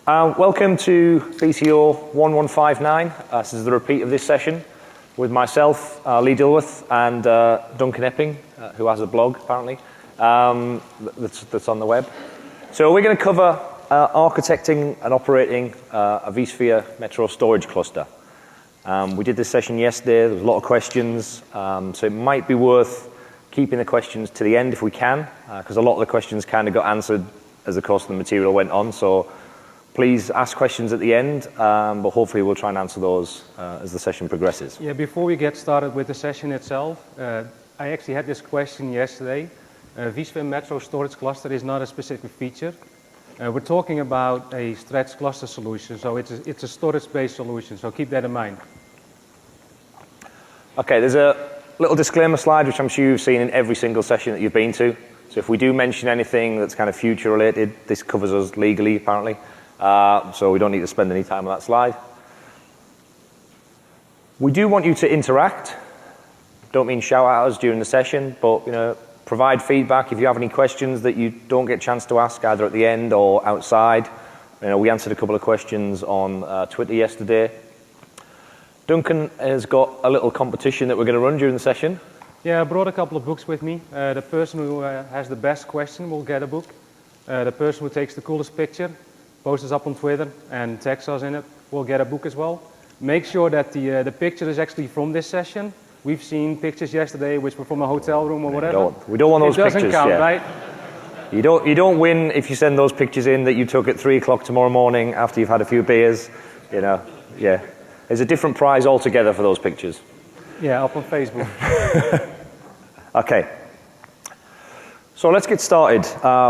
Welcome to BCO1159. This is the repeat of this session with myself, Lee Dilworth, and Duncan Epping, who has a blog, apparently, that's on the web. So we're going to cover architecting and operating a vSphere Metro storage cluster. We did this session yesterday. There was a lot of questions, so it might be worth keeping the questions to the end if we can, because a lot of the questions kind of got answered as the course of the material went on. So please ask questions at the end, but hopefully we'll try and answer those as the session progresses. Yeah, before we get started with the session itself, I actually had this question yesterday. vSphere Metro storage cluster is not a specific feature. We're talking about a stretched cluster solution, so it's a storage-based solution, so keep that in mind. Okay, there's a little disclaimer slide, which I'm sure you've seen in every single session that you've been to. So if we do mention anything that's kind of future-related, this covers us legally, apparently. So we don't need to spend any time on that slide. We do want you to interact. Don't mean shout at us during the session, but provide feedback if you have any questions that you don't get a chance to ask either at the end or outside. We answered a couple of questions on Twitter yesterday. Duncan has got a little competition that we're going to run during the session. Yeah, I brought a couple of books with me. The person who has the best question will get a book. The person who takes the coolest picture, posts us up on Twitter and tags us in it, will get a book as well. Make sure that the picture is actually from this session. We've seen pictures yesterday which were from a hotel room or whatever. We don't want those pictures. It doesn't count, right? You don't win if you send those pictures in that you took at 3 o'clock tomorrow morning after you've had a few beers. Yeah. There's a different prize altogether for those pictures. Yeah, up on Facebook. Okay. So let's get started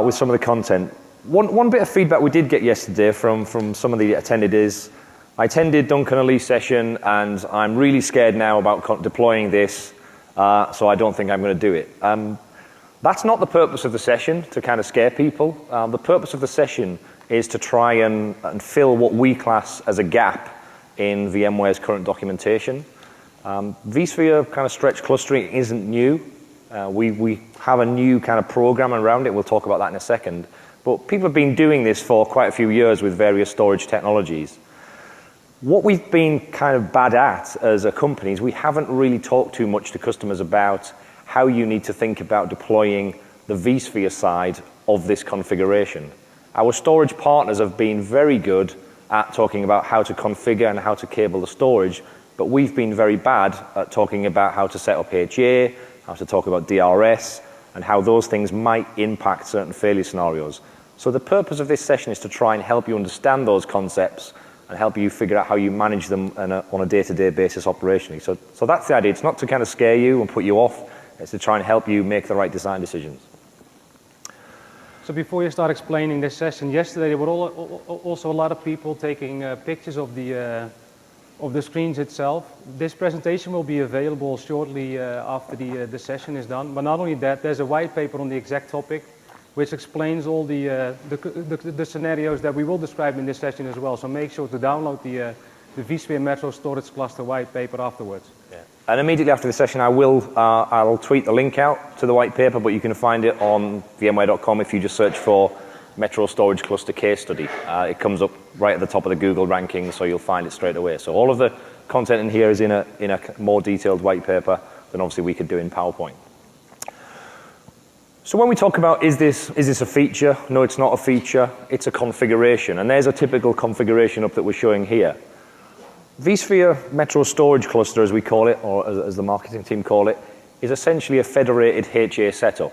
with some of the content. One bit of feedback we did get yesterday from some of the attendees. I attended Duncan and Lee's session, and I'm really scared now about deploying this, so I don't think I'm going to do it. That's not the purpose of the session, to kind of scare people. The purpose of the session is to try and fill what we class as a gap in VMware's current documentation. vSphere kind of stretched clustering isn't new. We have a new kind of program around it. We'll talk about that in a second. But people have been doing this for quite a few years with various storage technologies. What we've been kind of bad at as a company is we haven't really talked too much to customers about how you need to think about deploying the vSphere side of this configuration. Our storage partners have been very good at talking about how to configure and how to cable the storage, but we've been very bad at talking about how to set up HA, how to talk about DRS, and how those things might impact certain failure scenarios. So the purpose of this session is to try and help you understand those concepts and help you figure out how you manage them on a day-to-day basis operationally. So that's the idea. It's not to kind of scare you and put you off. It's to try and help you make the right design decisions. So before you start explaining this session, yesterday there were also a lot of people taking pictures of the screens itself. This presentation will be available shortly after the session is done. But not only that, there's a white paper on the exact topic which explains all the scenarios that we will describe in this session as well. So make sure to download the vSphere Metro Storage Cluster white paper afterwards. Yeah. And immediately after the session, I'll tweet the link out to the white paper, but you can find it on VMware.com if you just search for Metro Storage Cluster Case Study. It comes up right at the top of the Google ranking, so you'll find it straight away. So all of the content in here is in a more detailed white paper than obviously we could do in PowerPoint. So when we talk about is this a feature? No, it's not a feature. It's a configuration. And there's a typical configuration up that we're showing here. vSphere Metro Storage Cluster, as we call it, or as the marketing team call it, is essentially a federated HA setup.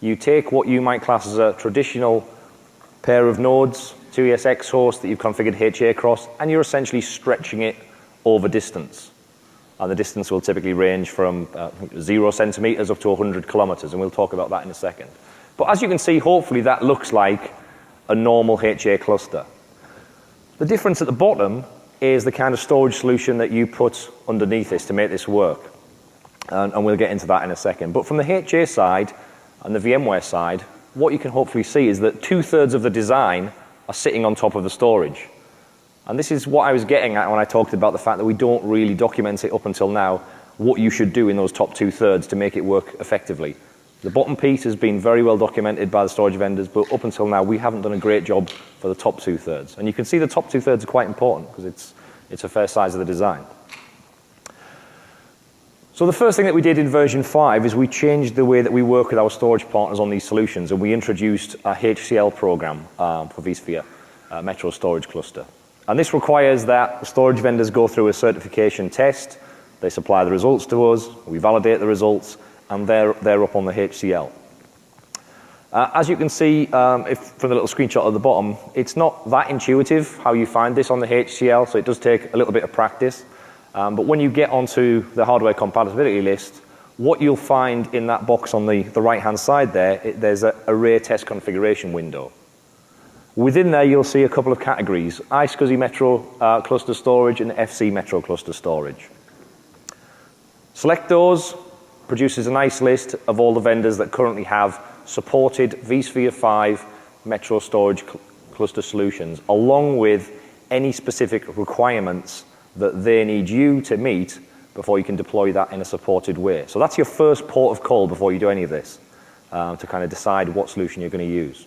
You take what you might class as a traditional pair of nodes, 2ESX host that you've configured HA across, and you're essentially stretching it over distance. And the distance will typically range from 0 centimeters up to 100 kilometers, and we'll talk about that in a second. But as you can see, hopefully that looks like a normal HA cluster. The difference at the bottom is the kind of storage solution that you put underneath this to make this work. And we'll get into that in a second. But from the HA side and the VMware side, what you can hopefully see is that 2/3 of the design are sitting on top of the storage. And this is what I was getting at when I talked about the fact that we don't really document it up until now, what you should do in those top 2/3 to make it work effectively. The bottom piece has been very well documented by the storage vendors, but up until now, we haven't done a great job for the top 2/3. And you can see the top 2/3 are quite important because it's a fair size of the design. So the first thing that we did in version 5 is we changed the way that we work with our storage partners on these solutions, and we introduced a HCL program for vSphere Metro Storage Cluster. And this requires that the storage vendors go through a certification test, they supply the results to us, we validate the results, and they're up on the HCL. As you can see from the little screenshot at the bottom, it's not that intuitive how you find this on the HCL, so it does take a little bit of practice. But when you get onto the hardware compatibility list, what you'll find in that box on the right-hand side there's an array test configuration window. Within there, you'll see a couple of categories, iSCSI Metro Cluster Storage and FC Metro Cluster Storage. Select those, produces a nice list of all the vendors that currently have supported vSphere 5 Metro Storage Cluster solutions, along with any specific requirements that they need you to meet before you can deploy that in a supported way. So that's your first port of call before you do any of this, to kind of decide what solution you're going to use.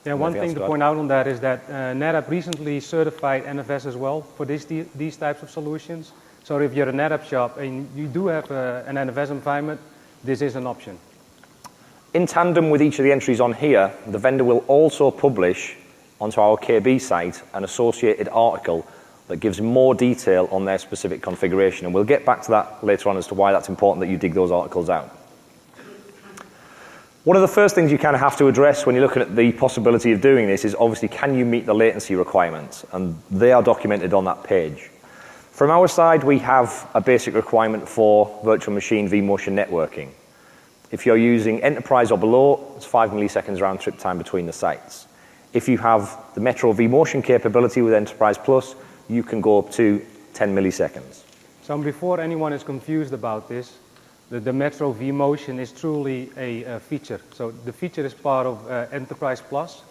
Yeah, one thing to point out on that is that NetApp recently certified NFS as well for these types of solutions. So if you're a NetApp shop and you do have an NFS environment, this is an option. In tandem with each of the entries on here, the vendor will also publish onto our KB site an associated article that gives more detail on their specific configuration. And we'll get back to that later on as to why that's important that you dig those articles out. One of the first things you kind of have to address when you're looking at the possibility of doing this is obviously, can you meet the latency requirements? And they are documented on that page. From our side, we have a basic requirement for virtual machine vMotion networking. If you're using enterprise or below, it's 5 milliseconds round trip time between the sites. If you have the Metro vMotion capability with Enterprise Plus, you can go up to 10 milliseconds. So before anyone is confused about this, the Metro vMotion is truly a feature. So the feature is part of Enterprise Plus.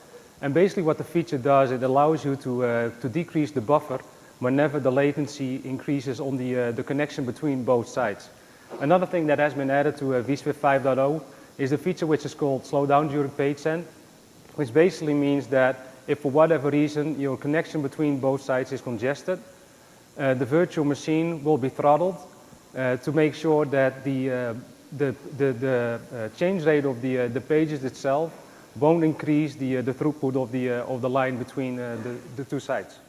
And basically what the feature does, it allows you to decrease the buffer whenever the latency increases on the connection between both sides. Another thing that has been added to vSphere 5.0 is the feature which is called slow down during page send, which basically means that if for whatever reason your connection between both sides is congested, the virtual machine will be throttled to make sure that the change rate of the pages itself won't increase the throughput of the line between the two sides.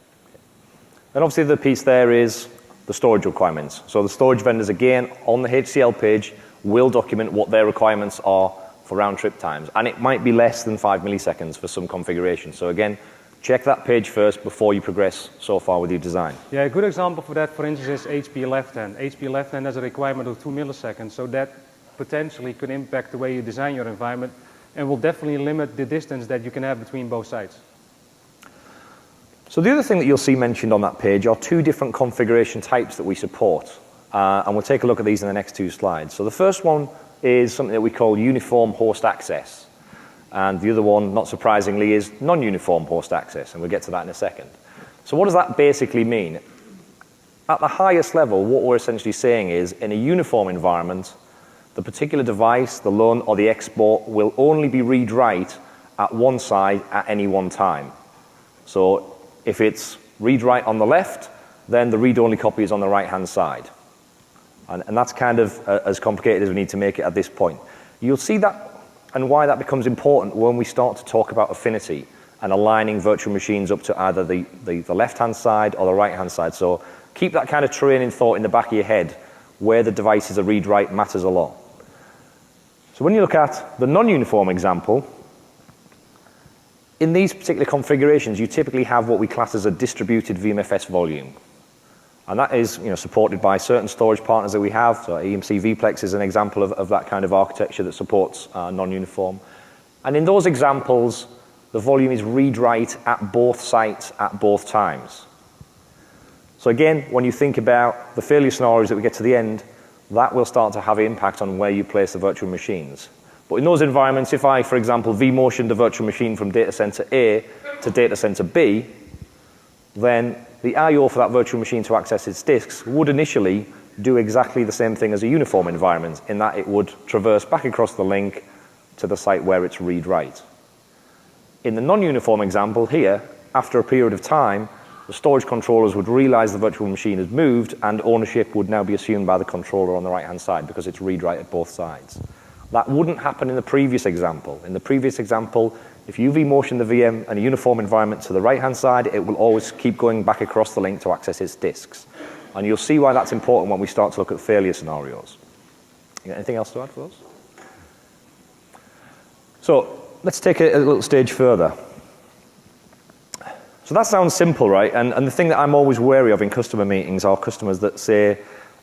And obviously the piece there is the storage requirements. So the storage vendors, again, on the HCL page, will document what their requirements are for round trip times. And it might be less than 5 milliseconds for some configuration. So again, check that page first before you progress so far with your design. Yeah, a good example for that, for instance, is HP left hand. HP left hand has a requirement of 2 milliseconds, so that potentially could impact the way you design your environment and will definitely limit the distance that you can have between both sides. So the other thing that you'll see mentioned on that page are 2 different configuration types that we support. And we'll take a look at these in the next 2 slides. So the first one is something that we call uniform host access. And the other one, not surprisingly, is non-uniform host access, and we'll get to that in a second. So what does that basically mean? At the highest level, what we're essentially saying is, in a uniform environment, the particular device, the LUN or the export, will only be read-write at one side at any one time. So if it's read-write on the left, then the read-only copy is on the right-hand side. And that's kind of as complicated as we need to make it at this point. You'll see that and why that becomes important when we start to talk about Affinity and aligning virtual machines up to either the left-hand side or the right-hand side. So keep that kind of training thought in the back of your head. Where the devices are read-write matters a lot. So when you look at the non-uniform example, in these particular configurations, you typically have what we class as a distributed VMFS volume. And that is, supported by certain storage partners that we have. So EMC vPlex is an example of that kind of architecture that supports non-uniform. And in those examples, the volume is read-write at both sites at both times. So again, when you think about the failure scenarios that we get to the end, that will start to have an impact on where you place the virtual machines. But in those environments, if I, for example, vMotioned a virtual machine from data center A to data center B, then the I/O for that virtual machine to access its disks would initially do exactly the same thing as a uniform environment, in that it would traverse back across the link, to the site where it's read-write. In the non-uniform example here, after a period of time, the storage controllers would realize the virtual machine has moved and ownership would now be assumed by the controller on the right-hand side because it's read-write at both sides. That wouldn't happen in the previous example. In the previous example, if you vMotion the VM and a uniform environment to the right-hand side, it will always keep going back across the link to access its disks. And you'll see why that's important when we start to look at failure scenarios. You got anything else to add for those? So let's take it a little stage further. So that sounds simple, right? And the thing that I'm always wary of in customer meetings are customers that say,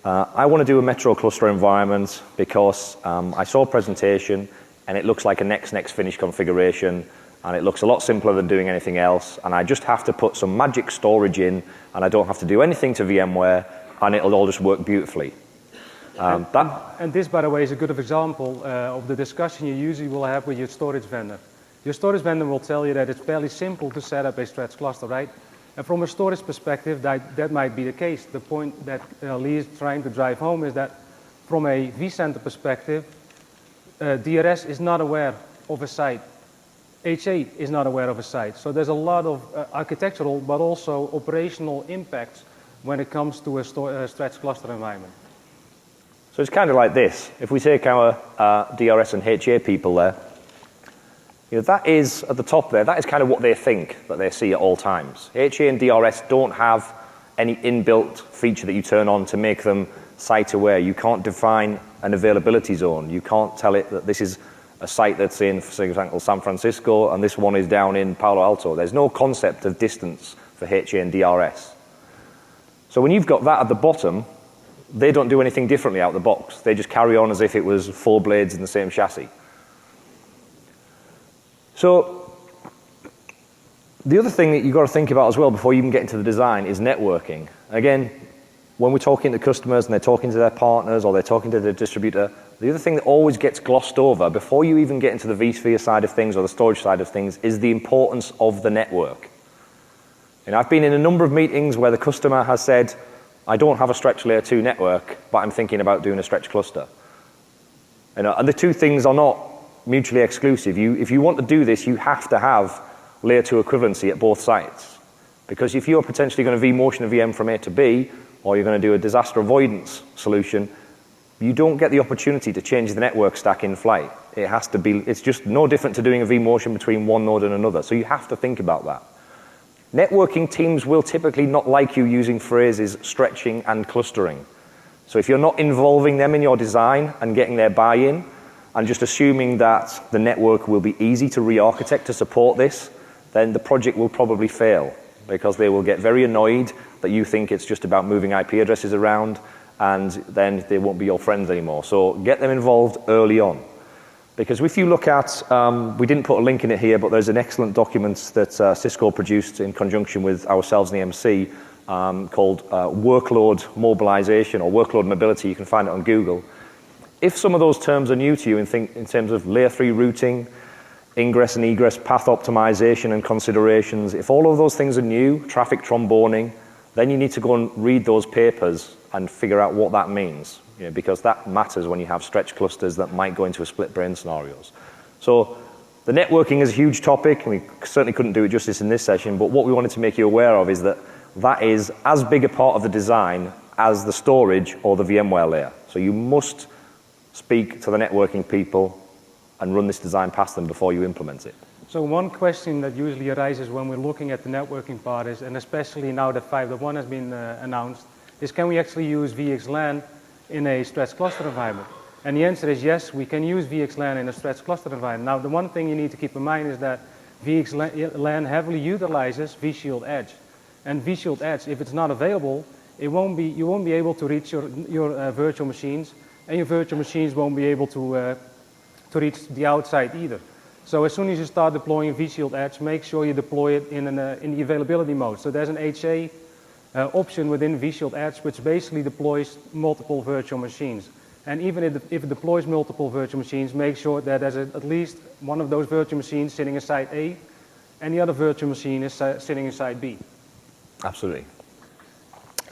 I want to do a metro cluster environment because I saw a presentation and it looks like a next finish configuration and it looks a lot simpler than doing anything else, and I just have to put some magic storage in and I don't have to do anything to VMware and it'll all just work beautifully. And this, by the way, is a good example of the discussion you usually will have with your storage vendor. Your storage vendor will tell you that it's fairly simple to set up a stretch cluster, right? And from a storage perspective, that might be the case. The point that Lee is trying to drive home is that from a vCenter perspective, DRS is not aware of a site. HA is not aware of a site. So there's a lot of architectural but also operational impacts when it comes to a stretch cluster environment. So it's kind of like this. If we take our DRS and HA people there, that is, at the top there, that is kind of what they think that they see at all times. HA and DRS don't have any inbuilt feature that you turn on to make them site aware. You can't define an availability zone. You can't tell it that this is a site that's in, for example, San Francisco, and this one is down in Palo Alto. There's no concept of distance for HA and DRS. So when you've got that at the bottom, they don't do anything differently out the box. They just carry on as if it was 4 blades in the same chassis. So the other thing that you've got to think about as well before you even get into the design is networking. Again, when we're talking to customers and they're talking to their partners or they're talking to the distributor, the other thing that always gets glossed over before you even get into the vSphere side of things or the storage side of things is the importance of the network. And I've been in a number of meetings where the customer has said, I don't have a stretch layer 2 network, but I'm thinking about doing a stretch cluster. And the two things are not mutually exclusive. If you want to do this, you have to have layer 2 equivalency at both sites. Because if you're potentially going to vMotion a VM from A to B, or you're going to do a disaster avoidance solution, you don't get the opportunity to change the network stack in flight. It has to be, it's just no different to doing a vMotion between one node and another. So you have to think about that. Networking teams will typically not like you using phrases stretching and clustering. So if you're not involving them in your design and getting their buy-in, and just assuming that the network will be easy to re-architect to support this, then the project will probably fail because they will get very annoyed that you think it's just about moving IP addresses around, and then they won't be your friends anymore. So get them involved early on. Because if you look at, we didn't put a link in it here, but there's an excellent document that Cisco produced in conjunction with ourselves and EMC called Workload Mobilization or Workload Mobility. You can find it on Google. If some of those terms are new to you in terms of layer 3 routing, ingress and egress path optimization and considerations, if all of those things are new, traffic tromboning, then you need to go and read those papers and figure out what that means, because that matters when you have stretch clusters that might go into a split brain scenarios. So the networking is a huge topic, and we certainly couldn't do it justice in this session, but what we wanted to make you aware of is that that is as big a part of the design as the storage or the VMware layer. So you must speak to the networking people and run this design past them before you implement it. So one question that usually arises when we're looking at the networking part is, and especially now that 5.1 has been announced, is can we actually use VXLAN in a stretch cluster environment? And the answer is yes, we can use VXLAN in a stretch cluster environment. Now the one thing you need to keep in mind is that VXLAN heavily utilizes vShield Edge. And vShield Edge, if it's not available, you won't be able to reach your virtual machines, and your virtual machines won't be able to reach the outside either. So as soon as you start deploying vShield Edge, make sure you deploy it in the availability mode. So there's an HA option within vShield Edge which basically deploys multiple virtual machines. And even if it deploys multiple virtual machines, make sure that there's at least one of those virtual machines sitting in site A and the other virtual machine is sitting in site B. Absolutely.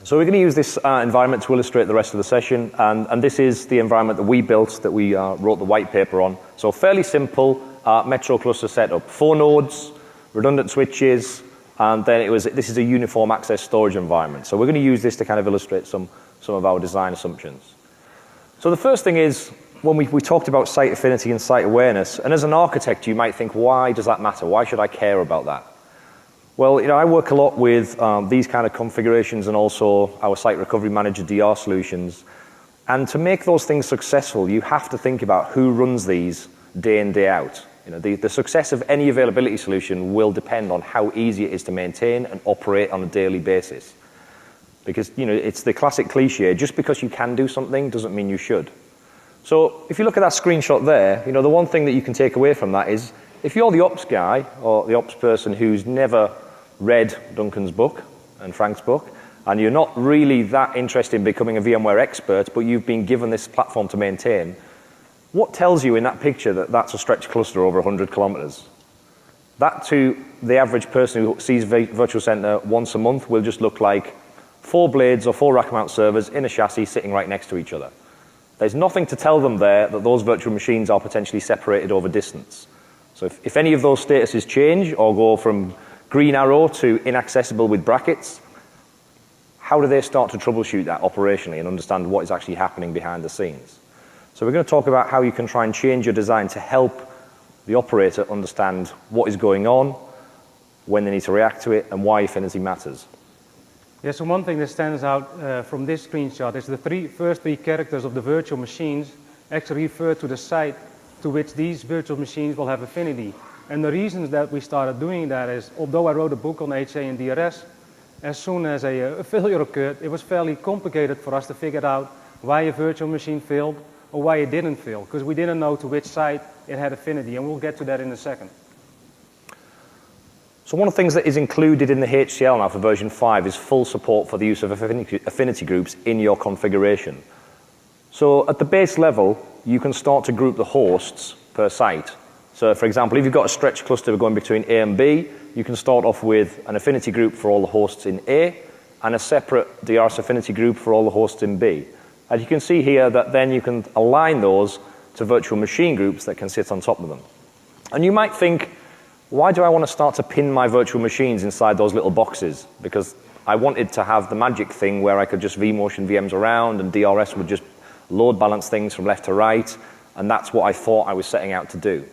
So we're going to use this environment to illustrate the rest of the session, and this is the environment that we built, that we wrote the white paper on. So fairly simple metro cluster setup. 4 nodes, redundant switches, and then this is a uniform access storage environment. So we're going to use this to kind of illustrate some of our design assumptions. So the first thing is, when we talked about site affinity and site awareness, and as an architect you might think, why does that matter? Why should I care about that? Well, I work a lot with these kind of configurations and also our Site Recovery Manager DR solutions. And to make those things successful, you have to think about who runs these day in, day out. The success of any availability solution will depend on how easy it is to maintain and operate on a daily basis. Because, it's the classic cliche, just because you can do something doesn't mean you should. So if you look at that screenshot there, the one thing that you can take away from that is, if you're the ops guy or the ops person who's never read Duncan's book and Frank's book, and you're not really that interested in becoming a VMware expert, but you've been given this platform to maintain, what tells you in that picture that that's a stretched cluster over 100 kilometers? That to the average person who sees Virtual Center once a month will just look like 4 blades or 4 rack mount servers in a chassis sitting right next to each other. There's nothing to tell them there that those virtual machines are potentially separated over distance. So if any of those statuses change or go from green arrow to inaccessible with brackets, how do they start to troubleshoot that operationally and understand what is actually happening behind the scenes? So we're going to talk about how you can try and change your design to help the operator understand what is going on, when they need to react to it, and why affinity matters. Yeah, so one thing that stands out from this screenshot is the first three characters of the virtual machines actually refer to the site to which these virtual machines will have affinity. And the reasons that we started doing that is, although I wrote a book on HA and DRS, as soon as a failure occurred, it was fairly complicated for us to figure out why a virtual machine failed or why it didn't fail, because we didn't know to which site it had affinity, and we'll get to that in a second. So one of the things that is included in the HCL now for version 5 is full support for the use of affinity groups in your configuration. So at the base level, you can start to group the hosts per site. So for example, if you've got a stretched cluster going between A and B, you can start off with an affinity group for all the hosts in A and a separate DRS affinity group for all the hosts in B. And you can see here that then you can align those to virtual machine groups that can sit on top of them. And you might think, why do I want to start to pin my virtual machines inside those little boxes? Because I wanted to have the magic thing where I could just vMotion VMs around and DRS would just load balance things from left to right, and that's what I thought I was setting out to do.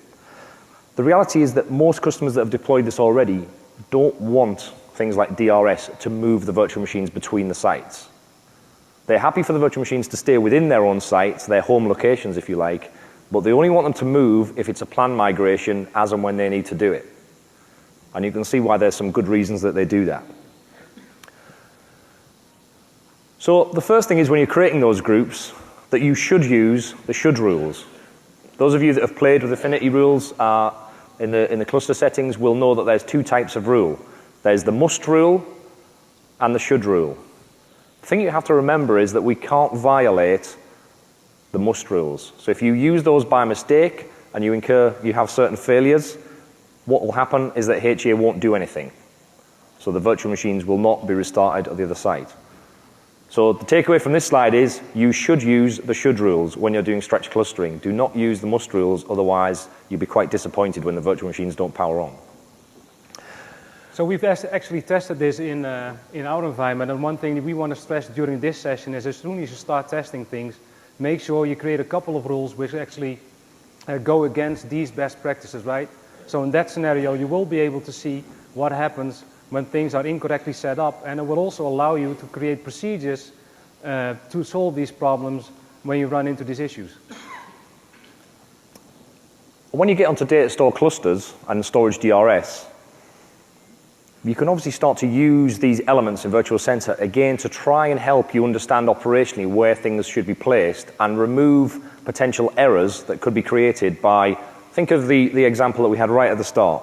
The reality is that most customers that have deployed this already don't want things like DRS to move the virtual machines between the sites. They're happy for the virtual machines to stay within their own sites, their home locations if you like, but they only want them to move if it's a planned migration as and when they need to do it. And you can see why there's some good reasons that they do that. So the first thing is, when you're creating those groups, that you should use the should rules. Those of you that have played with affinity rules in the cluster settings will know that there's 2 types of rule. There's the must rule and the should rule. The thing you have to remember is that we can't violate the must rules. So if you use those by mistake and you have certain failures, what will happen is that HA won't do anything. So the virtual machines will not be restarted at the other site. So the takeaway from this slide is you should use the should rules when you're doing stretch clustering. Do not use the must rules, otherwise you'll be quite disappointed when the virtual machines don't power on. So we've actually tested this in our environment, and one thing that we want to stress during this session is, as soon as you start testing things, make sure you create a couple of rules which actually go against these best practices, right? So in that scenario, you will be able to see what happens when things are incorrectly set up, and it will also allow you to create procedures to solve these problems when you run into these issues. When you get onto Datastore clusters and Storage DRS, you can obviously start to use these elements in Virtual Center again to try and help you understand operationally where things should be placed and remove potential errors that could be created by, think of the example that we had right at the start.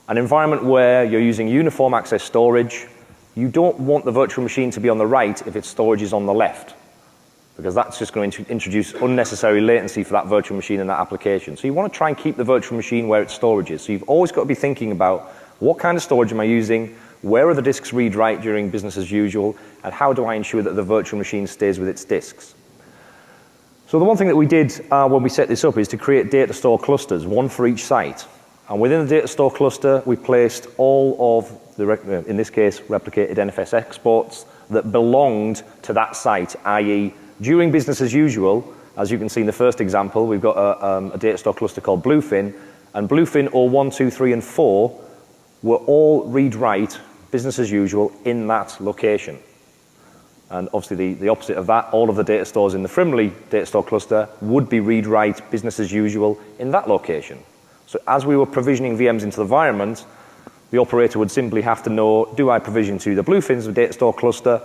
An environment where you're using uniform access storage, you don't want the virtual machine to be on the right if its storage is on the left, because that's just going to introduce unnecessary latency for that virtual machine and that application. So you want to try and keep the virtual machine where its storage is. So you've always got to be thinking about, what kind of storage am I using? Where are the disks read-write during business as usual? And how do I ensure that the virtual machine stays with its disks? So the one thing that we did when we set this up is to create Datastore clusters, one for each site. And within the Datastore cluster, we placed all of the, in this case, replicated NFS exports that belonged to that site, i.e., during business as usual, as you can see in the first example, we've got a Datastore cluster called Bluefin, and Bluefin 01, 2, 3, and 4 were all read-write, business as usual, in that location. And obviously the opposite of that, all of the data stores in the Frimley Datastore cluster would be read-write, business as usual, in that location. So as we were provisioning VMs into the environment, the operator would simply have to know, do I provision to the Bluefin's Datastore cluster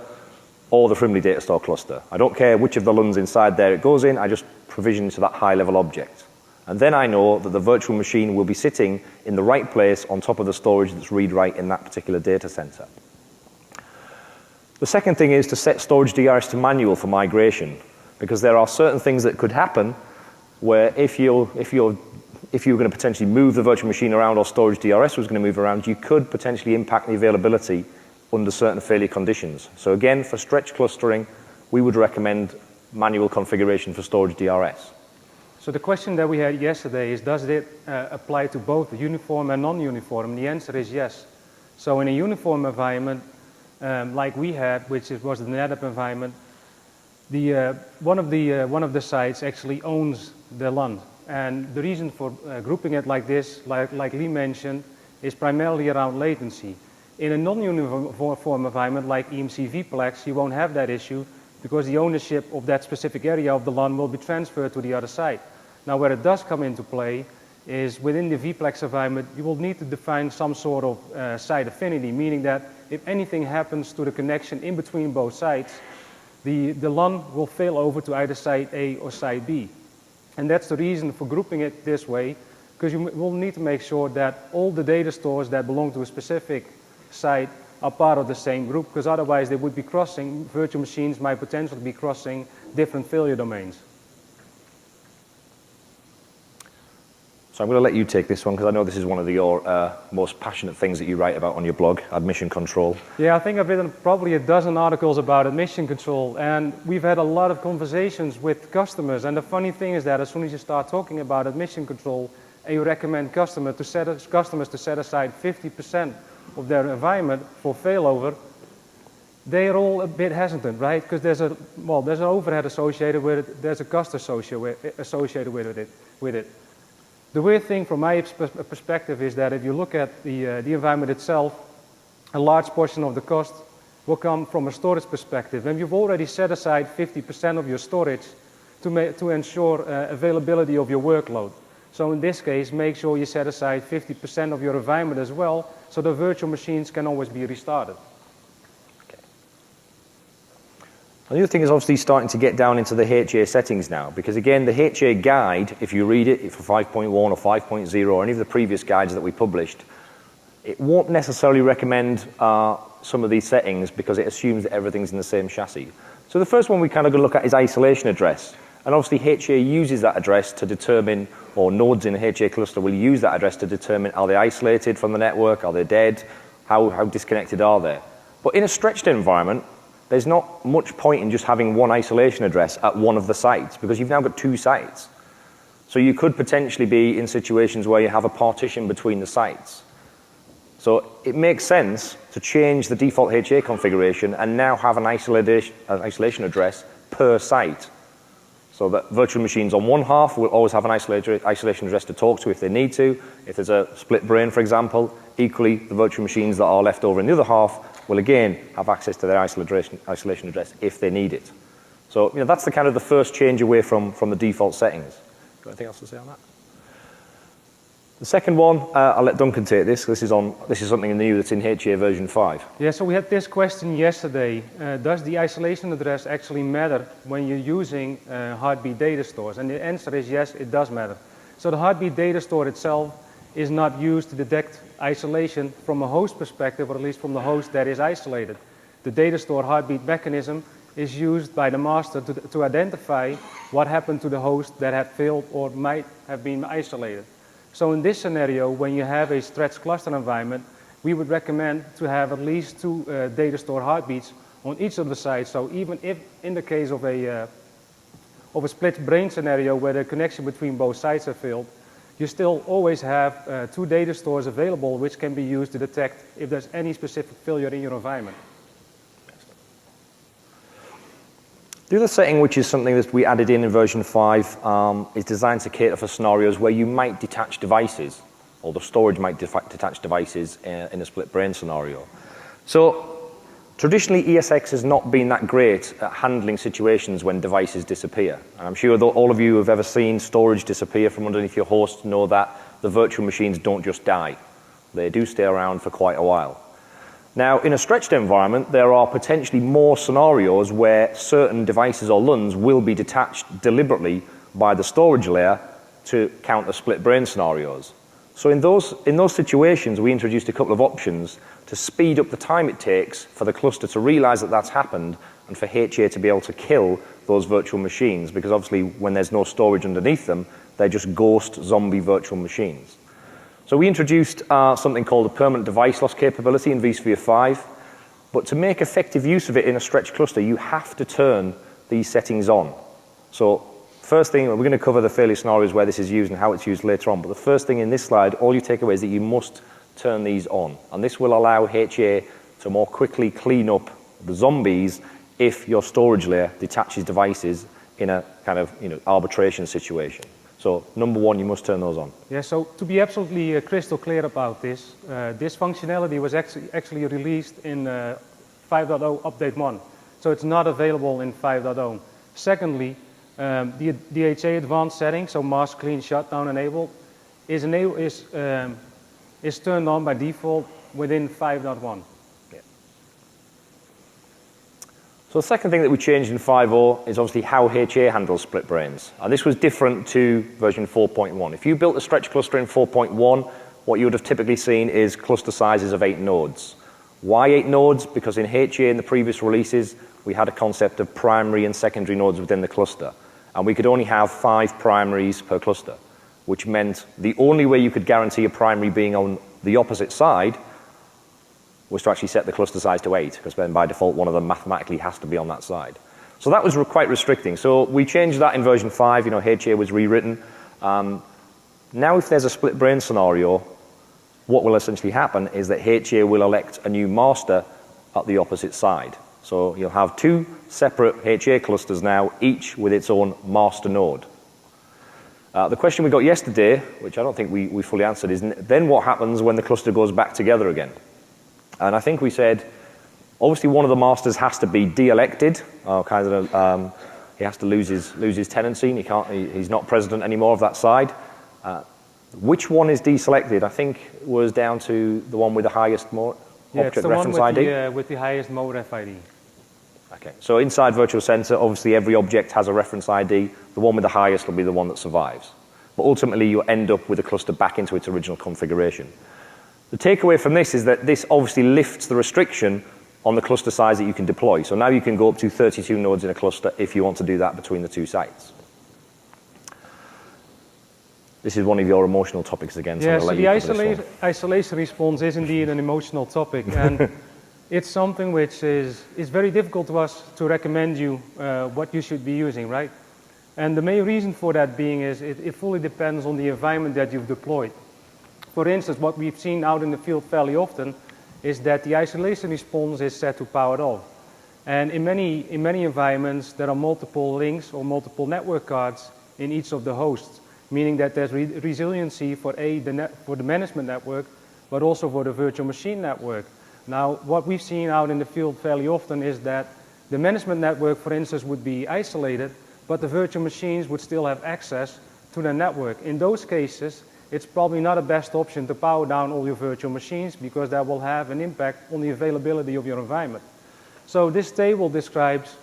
or the Frimley Datastore cluster? I don't care which of the LUNs inside there it goes in, I just provision to that high-level object. And then I know that the virtual machine will be sitting in the right place on top of the storage that's read-write in that particular data center. The second thing is to set Storage DRS to manual for migration, because there are certain things that could happen where if you were going to potentially move the virtual machine around or Storage DRS was going to move around, you could potentially impact the availability under certain failure conditions. So again, for stretch clustering, we would recommend manual configuration for Storage DRS. So the question that we had yesterday is, does it apply to both uniform and non-uniform? The answer is yes. So in a uniform environment, like we had, which was the NetApp environment, one of the sites actually owns the LUN. And the reason for grouping it like this, like Lee mentioned, is primarily around latency. In a non-uniform environment like EMC vPlex, you won't have that issue because the ownership of that specific area of the LUN will be transferred to the other site. Now, where it does come into play is within the vPlex environment, you will need to define some sort of site affinity, meaning that if anything happens to the connection in between both sites, the LUN will fail over to either site A or site B. And that's the reason for grouping it this way, because you will need to make sure that all the data stores that belong to a specific site are part of the same group, because otherwise they would be crossing, virtual machines might potentially be crossing different failure domains. So I'm going to let you take this one, because I know this is one of your most passionate things that you write about on your blog, admission control. Yeah, I think I've written probably a dozen articles about admission control, and we've had a lot of conversations with customers. And the funny thing is that as soon as you start talking about admission control, and you recommend customers to set aside 50% of their environment for failover, they are all a bit hesitant, right? Because there's an overhead associated with it, there's a cost associated with it. The weird thing from my perspective is that if you look at the environment itself, a large portion of the cost will come from a storage perspective. And you've already set aside 50% of your storage to ensure availability of your workload. So in this case, make sure you set aside 50% of your environment as well, so the virtual machines can always be restarted. And the other thing is obviously starting to get down into the HA settings now, because again, the HA guide, if you read it for 5.1 or 5.0 or any of the previous guides that we published, it won't necessarily recommend some of these settings because it assumes that everything's in the same chassis. So the first one we kind of going to look at is isolation address. And obviously HA uses that address to determine, or nodes in a HA cluster will use that address to determine, are they isolated from the network, are they dead, how disconnected are they? But in a stretched environment, there's not much point in just having one isolation address at one of the sites, because you've now got two sites. So you could potentially be in situations where you have a partition between the sites. So it makes sense to change the default HA configuration and now have an isolation address per site. So that virtual machines on one half will always have an isolation address to talk to if they need to. If there's a split brain, for example, equally the virtual machines that are left over in the other half will again have access to their isolation address if they need it. So that's the kind of the first change away from the default settings. Got anything else to say on that? The second one, I'll let Duncan take this. This is something new that's in HA version 5. Yeah, so we had this question yesterday. Does the isolation address actually matter when you're using heartbeat data stores? And the answer is yes, it does matter. So the heartbeat data store itself is not used to detect isolation from a host perspective, or at least from the host that is isolated. The data store heartbeat mechanism is used by the master to identify what happened to the host that had failed or might have been isolated. So in this scenario, when you have a stretched cluster environment, we would recommend to have at least 2 Datastore heartbeats on each of the sides. So even if in the case of a split brain scenario where the connection between both sides are failed, you still always have 2 Datastores available which can be used to detect if there's any specific failure in your environment. The other setting, which is something that we added in version 5, is designed to cater for scenarios where you might detach devices, or the storage might detach devices in a split brain scenario. So traditionally, ESX has not been that great at handling situations when devices disappear. And I'm sure that all of you who have ever seen storage disappear from underneath your host know that the virtual machines don't just die. They do stay around for quite a while. Now, in a stretched environment, there are potentially more scenarios where certain devices or LUNs will be detached deliberately by the storage layer to counter split brain scenarios. So in those situations, we introduced a couple of options to speed up the time it takes for the cluster to realize that that's happened and for HA to be able to kill those virtual machines, because obviously when there's no storage underneath them, they're just ghost zombie virtual machines. So we introduced something called a permanent device loss capability in vSphere 5, but to make effective use of it in a stretched cluster, you have to turn these settings on. So first thing, we're going to cover the failure scenarios where this is used and how it's used later on, but the first thing in this slide, all you take away is that you must turn these on. And this will allow HA to more quickly clean up the zombies if your storage layer detaches devices in a kind of arbitration situation. So number 1, you must turn those on. Yeah, so to be absolutely crystal clear about this, this functionality was actually released in 5.0 update 1. So it's not available in 5.0. Secondly, the HA advanced setting, so mask clean shutdown enabled, is turned on by default within 5.1. So the second thing that we changed in 5.0 is obviously how HA handles split brains. And this was different to version 4.1. If you built a stretch cluster in 4.1, what you would have typically seen is cluster sizes of 8 nodes. Why 8 nodes? Because in HA in the previous releases, we had a concept of primary and secondary nodes within the cluster. And we could only have 5 primaries per cluster, which meant the only way you could guarantee a primary being on the opposite side was to actually set the cluster size to 8, because then by default one of them mathematically has to be on that side. So that was quite restricting. So we changed that in version 5, HA was rewritten. Now if there's a split brain scenario, what will essentially happen is that HA will elect a new master at the opposite side. So you'll have 2 separate HA clusters now, each with its own master node. The question we got yesterday, which I don't think we fully answered, is then what happens when the cluster goes back together again? And I think we said, obviously one of the masters has to be de-elected, he has to lose his tenancy, and he's not president anymore of that side. Which one is deselected? I think was down to the one with the highest object reference ID. With the highest mode FID. Okay, so inside Virtual Center, obviously every object has a reference ID. The one with the highest will be the one that survives. But ultimately, you end up with the cluster back into its original configuration. The takeaway from this is that this obviously lifts the restriction on the cluster size that you can deploy. So now you can go up to 32 nodes in a cluster if you want to do that between the 2 sites. This is one of your emotional topics again. Yeah, so the isolation response is indeed an emotional topic. And it's something which is very difficult to us to recommend you what you should be using, right? And the main reason for that being is it fully depends on the environment that you've deployed. For instance, what we've seen out in the field fairly often is that the isolation response is set to powered off. And in many environments, there are multiple links or multiple network cards in each of the hosts, meaning that there's resiliency for the management network, but also for the virtual machine network. Now, what we've seen out in the field fairly often is that the management network, for instance, would be isolated, but the virtual machines would still have access to the network. In those cases, it's probably not a best option to power down all your virtual machines because that will have an impact on the availability of your environment. So this table describes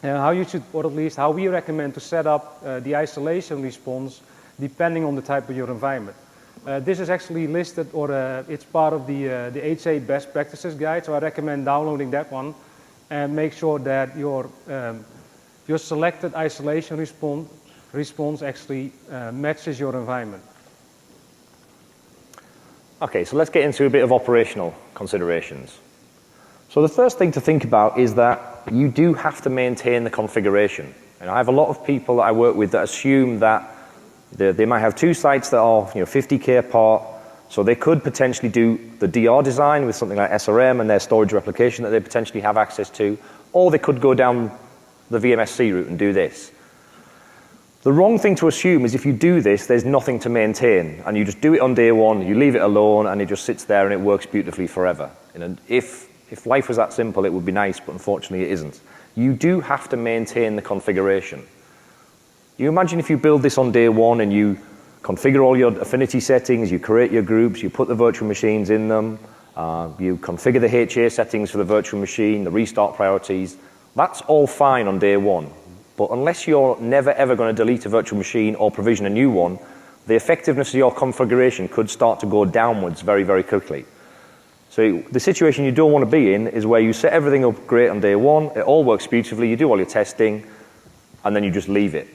how you should, or at least how we recommend to set up the isolation response depending on the type of your environment. This is actually listed, or it's part of the HA best practices guide, so I recommend downloading that one and make sure that your selected isolation response actually matches your environment. Okay, so let's get into a bit of operational considerations. So the first thing to think about is that you do have to maintain the configuration. And I have a lot of people that I work with that assume that they might have two sites that are 50K apart, so they could potentially do the DR design with something like SRM and their storage replication that they potentially have access to, or they could go down the VMSC route and do this. The wrong thing to assume is if you do this, there's nothing to maintain, and you just do it on day one, you leave it alone, and it just sits there and it works beautifully forever. If life was that simple, it would be nice, but unfortunately it isn't. You do have to maintain the configuration. You imagine if you build this on day one and you configure all your Affinity settings, you create your groups, you put the virtual machines in them, you configure the HA settings for the virtual machine, the restart priorities. That's all fine on day one. But unless you're never ever going to delete a virtual machine or provision a new one, the effectiveness of your configuration could start to go downwards very, very quickly. So the situation you don't want to be in is where you set everything up great on day one, it all works beautifully, you do all your testing, and then you just leave it.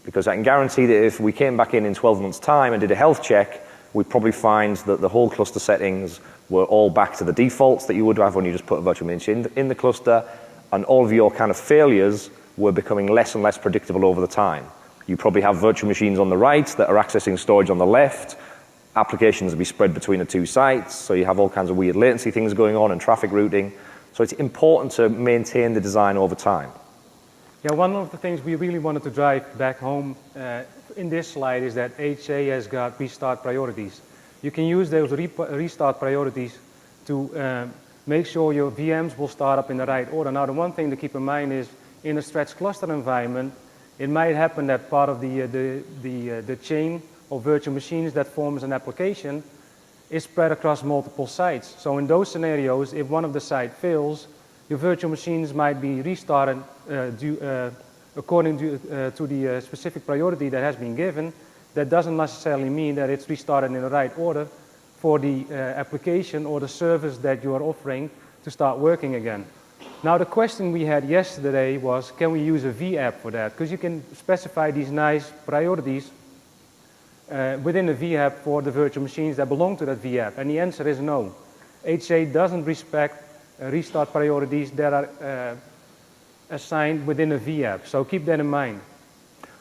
Because I can guarantee that if we came back in 12 months' time and did a health check, we'd probably find that the whole cluster settings were all back to the defaults that you would have when you just put a virtual machine in the cluster, and all of your kind of failures were becoming less and less predictable over the time. You probably have virtual machines on the right that are accessing storage on the left, applications will be spread between the two sites, so you have all kinds of weird latency things going on and traffic routing. So it's important to maintain the design over time. Yeah, one of the things we really wanted to drive back home in this slide is that HA has got restart priorities. You can use those restart priorities to make sure your VMs will start up in the right order. Now, the one thing to keep in mind is in a stretched cluster environment, it might happen that part of the chain of virtual machines that forms an application is spread across multiple sites. So in those scenarios, if one of the sites fails, your virtual machines might be restarted according to the specific priority that has been given. That doesn't necessarily mean that it's restarted in the right order for the application or the service that you are offering to start working again. Now the question we had yesterday was, can we use a VApp for that? Because you can specify these nice priorities within a VApp for the virtual machines that belong to that VApp. And the answer is no. HA doesn't respect restart priorities that are assigned within a VApp. So keep that in mind.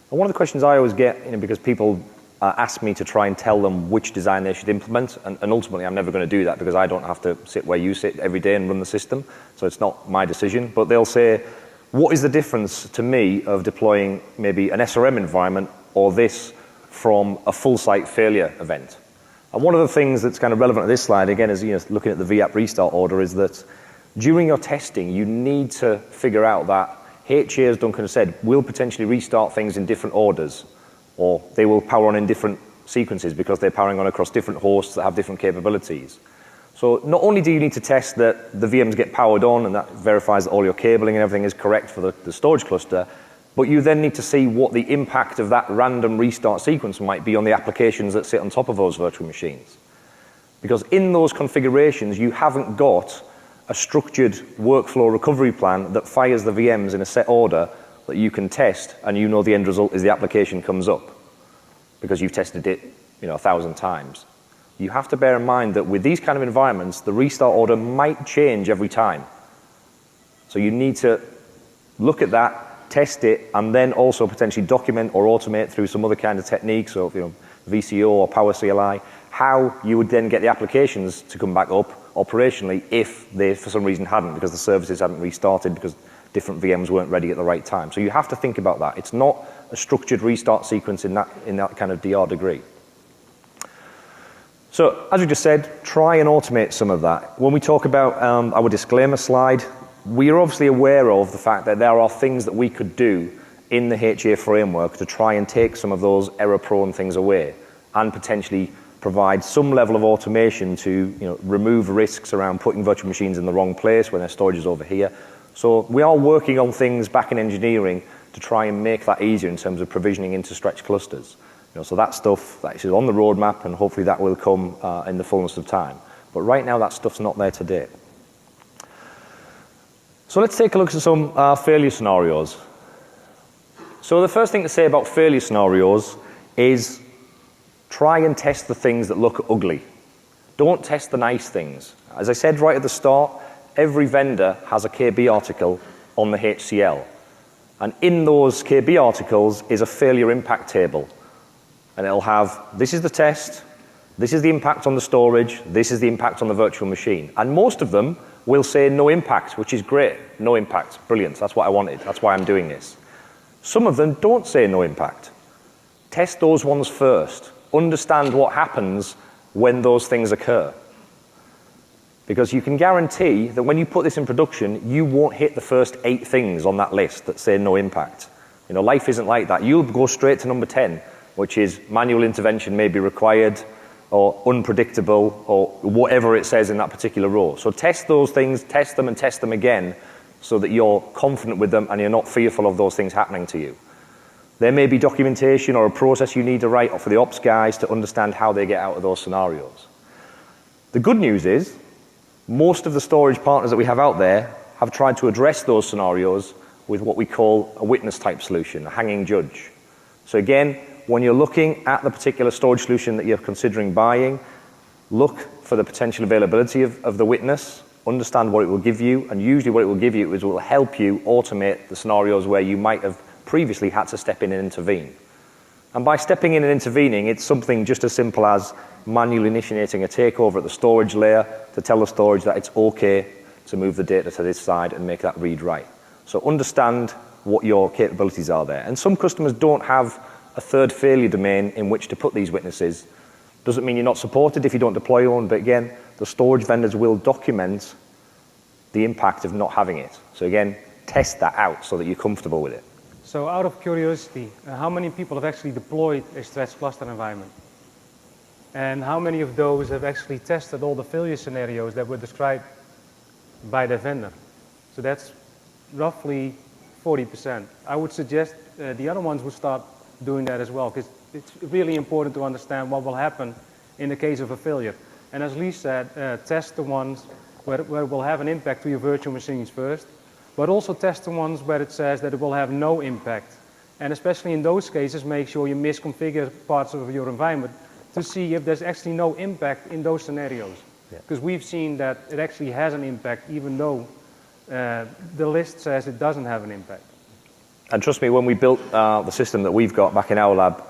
And one of the questions I always get, because people ask me to try and tell them which design they should implement, and ultimately I'm never going to do that because I don't have to sit where you sit every day and run the system, so it's not my decision. But they'll say, what is the difference to me of deploying maybe an SRM environment or this from a full site failure event? And one of the things that's kind of relevant to this slide, again, is looking at the VApp restart order, is that during your testing, you need to figure out that HA, as Duncan said, will potentially restart things in different orders, or they will power on in different sequences because they're powering on across different hosts that have different capabilities. So not only do you need to test that the VMs get powered on and that verifies that all your cabling and everything is correct for the storage cluster, but you then need to see what the impact of that random restart sequence might be on the applications that sit on top of those virtual machines. Because in those configurations, you haven't got a structured workflow recovery plan that fires the VMs in a set order that you can test, and you know the end result is the application comes up because you've tested it 1,000 times. You have to bear in mind that with these kind of environments, the restart order might change every time. So you need to look at that, test it, and then also potentially document or automate through some other kind of techniques, so VCO or Power CLI, how you would then get the applications to come back up operationally if they, for some reason, hadn't, because the services hadn't restarted because different VMs weren't ready at the right time. So you have to think about that. It's not a structured restart sequence in that kind of DR degree. So, as we just said, try and automate some of that. When we talk about our disclaimer slide, we are obviously aware of the fact that there are things that we could do in the HA framework to try and take some of those error-prone things away and potentially provide some level of automation to remove risks around putting virtual machines in the wrong place when their storage is over here. So we are working on things back in engineering to try and make that easier in terms of provisioning into stretched clusters. So that stuff that is on the roadmap, and hopefully that will come in the fullness of time. But right now that stuff's not there today. So let's take a look at some failure scenarios. So the first thing to say about failure scenarios is try and test the things that look ugly. Don't test the nice things. As I said right at the start, every vendor has a KB article on the HCL. And in those KB articles is a failure impact table. And it'll have, this is the test, this is the impact on the storage, this is the impact on the virtual machine. And most of them will say no impact, which is great. No impact, brilliant, that's what I wanted, that's why I'm doing this. Some of them don't say no impact. Test those ones first. Understand what happens when those things occur. Because you can guarantee that when you put this in production, you won't hit the first 8 things on that list that say no impact. You know, life isn't like that. You'll go straight to number 10, which is manual intervention may be required, or unpredictable, or whatever it says in that particular row. So test those things, test them and test them again, so that you're confident with them and you're not fearful of those things happening to you. There may be documentation or a process you need to write for the ops guys to understand how they get out of those scenarios. The good news is, most of the storage partners that we have out there have tried to address those scenarios with what we call a witness type solution, a hanging judge. So again, when you're looking at the particular storage solution that you're considering buying, look for the potential availability of the witness, understand what it will give you, and usually what it will give you is it will help you automate the scenarios where you might have previously had to step in and intervene. And by stepping in and intervening, it's something just as simple as manually initiating a takeover at the storage layer to tell the storage that it's okay to move the data to this side and make that read write. So understand what your capabilities are there. And some customers don't have a third failure domain in which to put these witnesses. Doesn't mean you're not supported if you don't deploy one, but again, the storage vendors will document the impact of not having it. So again, test that out so that you're comfortable with it. So out of curiosity, how many people have actually deployed a stretch cluster environment? And how many of those have actually tested all the failure scenarios that were described by the vendor? So that's roughly 40%. I would suggest the other ones would start doing that as well, because it's really important to understand what will happen in the case of a failure. And as Lee said, test the ones where it will have an impact to your virtual machines first, but also test the ones where it says that it will have no impact. And especially in those cases, make sure you misconfigure parts of your environment to see if there's actually no impact in those scenarios. Because we've seen that it actually has an impact, even though the list says it doesn't have an impact. And trust me, when we built the system that we've got back in our lab,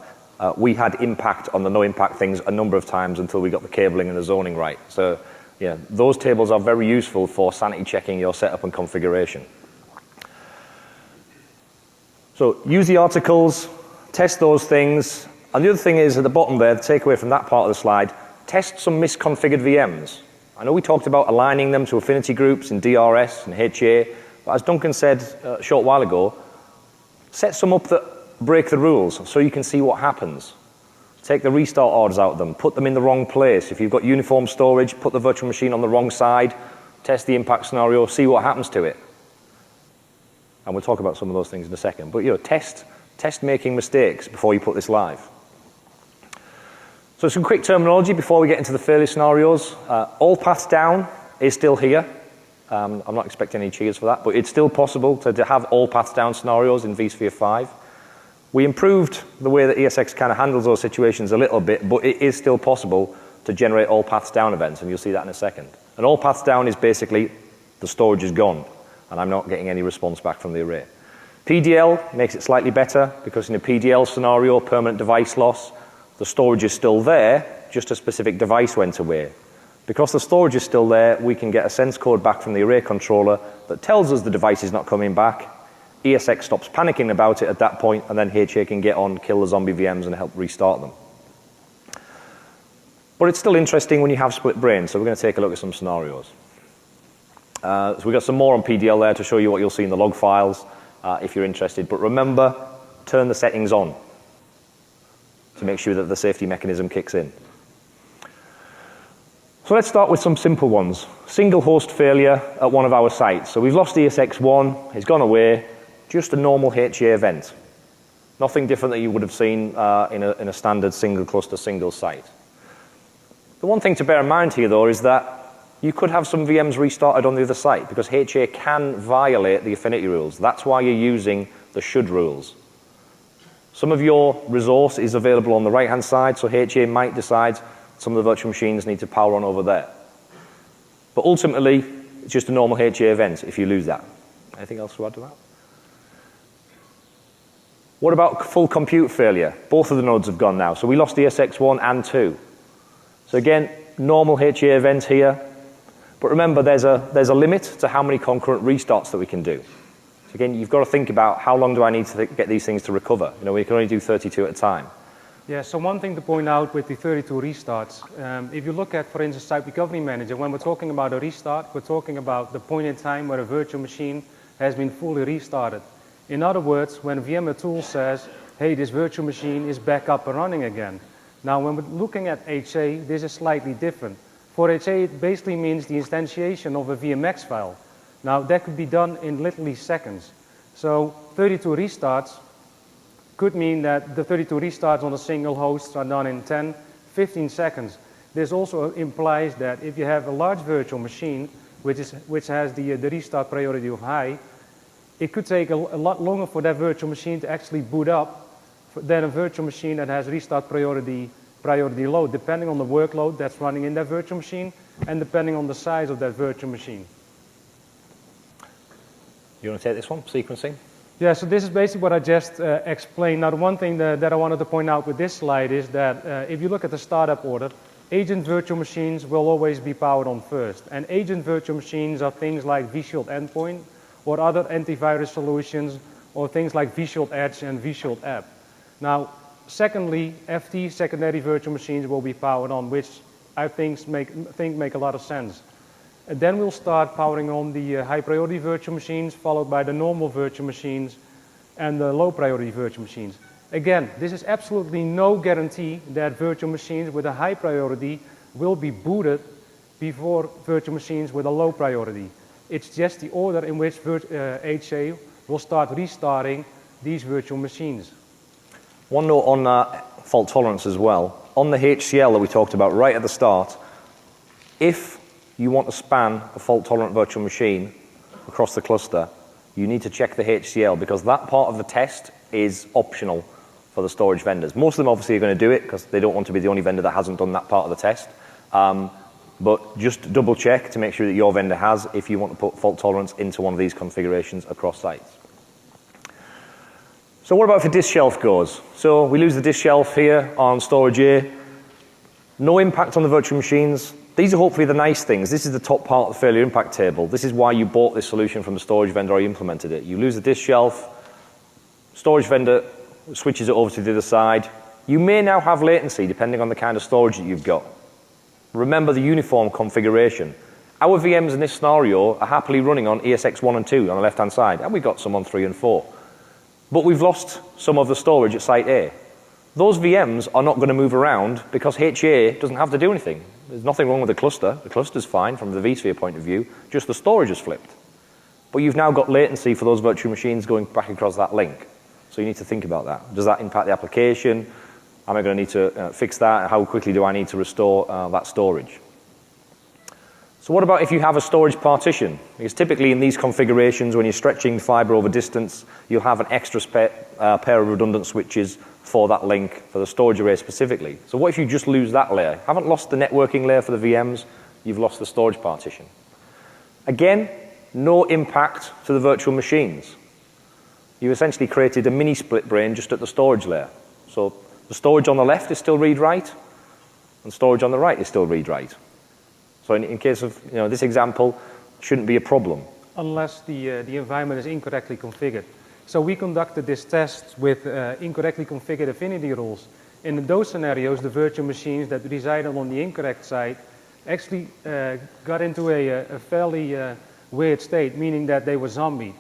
we had impact on the no impact things a number of times until we got the cabling and the zoning right. So yeah, those tables are very useful for sanity checking your setup and configuration. So use the articles, test those things. And the other thing is at the bottom there, the takeaway from that part of the slide, test some misconfigured VMs. I know we talked about aligning them to affinity groups in DRS and HA, but as Duncan said a short while ago, set some up that break the rules so you can see what happens. Take the restart orders out of them, put them in the wrong place. If you've got uniform storage, put the virtual machine on the wrong side, test the impact scenario, see what happens to it. And we'll talk about some of those things in a second. But you know, test making mistakes before you put this live. So some quick terminology before we get into the failure scenarios. All paths down is still here. I'm not expecting any cheers for that, but it's still possible to have all paths down scenarios in vSphere 5. We improved the way that ESX kind of handles those situations a little bit, but it is still possible to generate all paths down events, and you'll see that in a second. And all paths down is basically the storage is gone, and I'm not getting any response back from the array. PDL makes it slightly better, because in a PDL scenario, permanent device loss, the storage is still there, just a specific device went away. Because the storage is still there, we can get a sense code back from the array controller that tells us the device is not coming back. ESX stops panicking about it at that point, and then HA can get on, kill the zombie VMs, and help restart them. But it's still interesting when you have split brain, so we're going to take a look at some scenarios. So we've got some more on PDL there to show you what you'll see in the log files if you're interested. But remember, turn the settings on to make sure that the safety mechanism kicks in. So let's start with some simple ones. Single host failure at one of our sites. So we've lost ESX1, it's gone away, just a normal HA event. Nothing different that you would have seen in a standard single cluster, single site. The one thing to bear in mind here, though, is that you could have some VMs restarted on the other site, because HA can violate the affinity rules. That's why you're using the should rules. Some of your resource is available on the right-hand side, so HA might decide some of the virtual machines need to power on over there. But ultimately, it's just a normal HA event if you lose that. Anything else to add to that? What about full compute failure? Both of the nodes have gone now. So we lost ESX1 and 2. So again, normal HA event here. But remember, there's a limit to how many concurrent restarts that we can do. So again, you've got to think about how long do I need to get these things to recover. You know, we can only do 32 at a time. Yeah, so one thing to point out with the 32 restarts, if you look at, for instance, Site Recovery Manager, when we're talking about a restart, we're talking about the point in time where a virtual machine has been fully restarted. In other words, when VMware tool says, hey, this virtual machine is back up and running again. Now, when we're looking at HA, this is slightly different. For HA, it basically means the instantiation of a VMX file. Now, that could be done in literally seconds. So 32 restarts could mean that the 32 restarts on a single host are done in 10, 15 seconds. This also implies that if you have a large virtual machine, which has the restart priority of high, it could take a lot longer for that virtual machine to actually boot up than a virtual machine that has restart priority low, depending on the workload that's running in that virtual machine and depending on the size of that virtual machine. You want to take this one, sequencing? Yeah, so this is basically what I just explained. Now, the one thing that I wanted to point out with this slide is that if you look at the startup order, agent virtual machines will always be powered on first. And agent virtual machines are things like vShield Endpoint or other antivirus solutions or things like vShield Edge and vShield App. Now, secondly, FT, secondary virtual machines, will be powered on, which I think make a lot of sense. And then we'll start powering on the high priority virtual machines, followed by the normal virtual machines and the low priority virtual machines. Again, this is absolutely no guarantee that virtual machines with a high priority will be booted before virtual machines with a low priority. It's just the order in which HA will start restarting these virtual machines. One note on fault tolerance as well. On the HCL that we talked about right at the start, if you want to span a fault-tolerant virtual machine across the cluster, you need to check the HCL because that part of the test is optional for the storage vendors. Most of them obviously are going to do it because they don't want to be the only vendor that hasn't done that part of the test. But just double check to make sure that your vendor has if you want to put fault tolerance into one of these configurations across sites. So what about if a disk shelf goes? So we lose the disk shelf here on storage A. No impact on the virtual machines. These are hopefully the nice things. This is the top part of the failure impact table. This is why you bought this solution from the storage vendor or you implemented it. You lose the disk shelf, storage vendor switches it over to the other side. You may now have latency depending on the kind of storage that you've got. Remember the uniform configuration. Our VMs in this scenario are happily running on ESX1 and 2 on the left-hand side, and we've got some on 3 and 4. But we've lost some of the storage at site A. Those VMs are not going to move around because HA doesn't have to do anything. There's nothing wrong with the cluster. The cluster's fine from the vSphere point of view, just the storage has flipped. But you've now got latency for those virtual machines going back across that link. So you need to think about that. Does that impact the application? Am I going to need to fix that? How quickly do I need to restore that storage? So what about if you have a storage partition? Because typically in these configurations, when you're stretching fiber over distance, you'll have an extra pair of redundant switches for that link, for the storage array specifically. So what if you just lose that layer? You haven't lost the networking layer for the VMs, you've lost the storage partition. Again, no impact to the virtual machines. You essentially created a mini split brain just at the storage layer. So the storage on the left is still read-write, and storage on the right is still read-write. So in case of this example, shouldn't be a problem. Unless the environment is incorrectly configured. So we conducted this test with incorrectly configured affinity rules. In those scenarios, the virtual machines that resided on the incorrect side actually got into a fairly weird state, meaning that they were zombied,